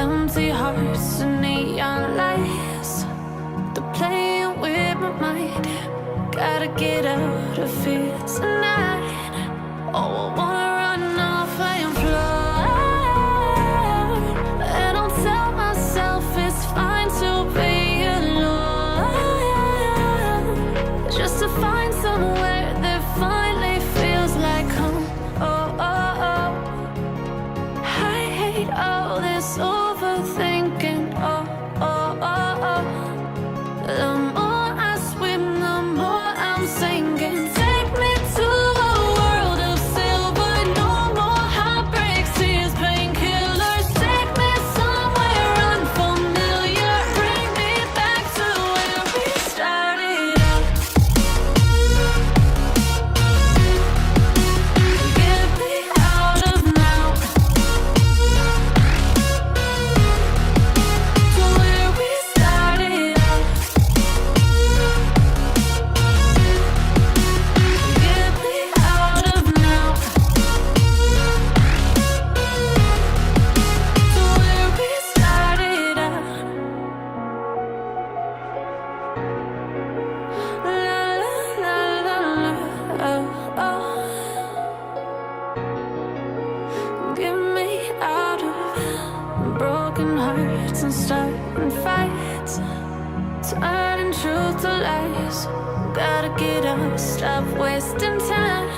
empty hearts and neon lights. They're playing with my mind. Gotta get out of here tonight. Oh, I wanna run off and fly. And I'll tell myself it's fine to be alone, just to find somewhere that finally feels like home. Oh, oh, oh. I hate all this overthinking. Oh, oh, oh, oh. The more I swim, the more I'm sinking. Take me to a world of silver. No more heartbreaks, tears, painkillers. Take me somewhere unfamiliar. Bring me back to where we started out. Get me out of now, to where we started out. Get me out of now, to where we started out. La la la la la, oh, oh. Get me out of broken hearts and starting fights, turning truth to lies. Gotta get up, stop wasting time.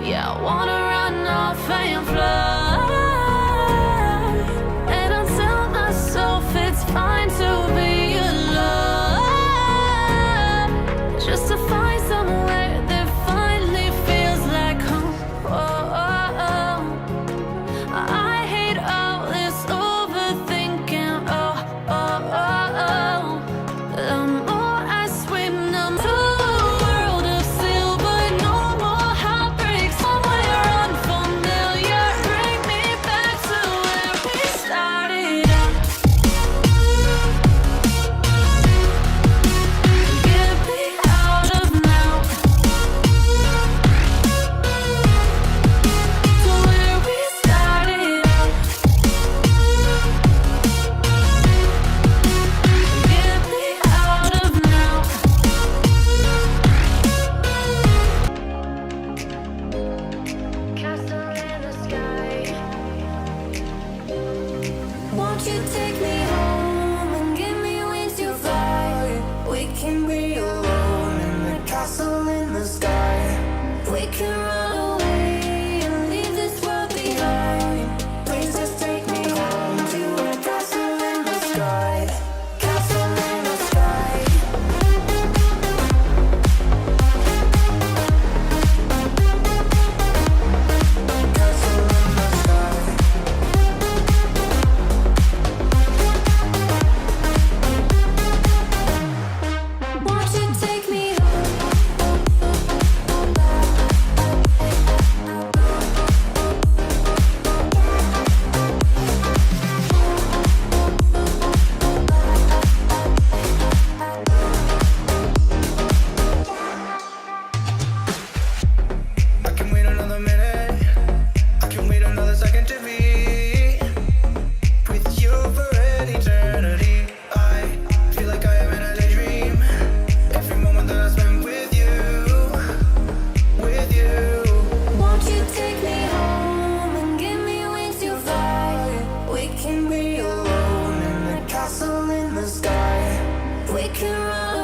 Yeah, I wanna run off and fly. And I'll tell myself it's fine to be alone, just to find somewhere that finally feels like home. Oh, oh, oh. I hate all this overthinking. Oh, oh, oh, oh. The more I swim, the more to a world of silver. No more heartbreaks, somewhere unfamiliar. Bring me back to where we started out. Get me out of now, to where we started out. Get me out of now. Castle in the sky. Won't you take me home and give me wings to fly? We can be alone in the castle in the sky. We can run away and leave this world behind. Please just take me home to a castle in the sky. Castle in the sky. Castle in the sky. Won't you take me home? I can wait another minute. I can wait another second to be with you for an eternity. I feel like I am in a daydream. Every moment that I spend with you, with you. Won't you take me home and give me wings to fly? We can be alone in the castle in the sky. We can run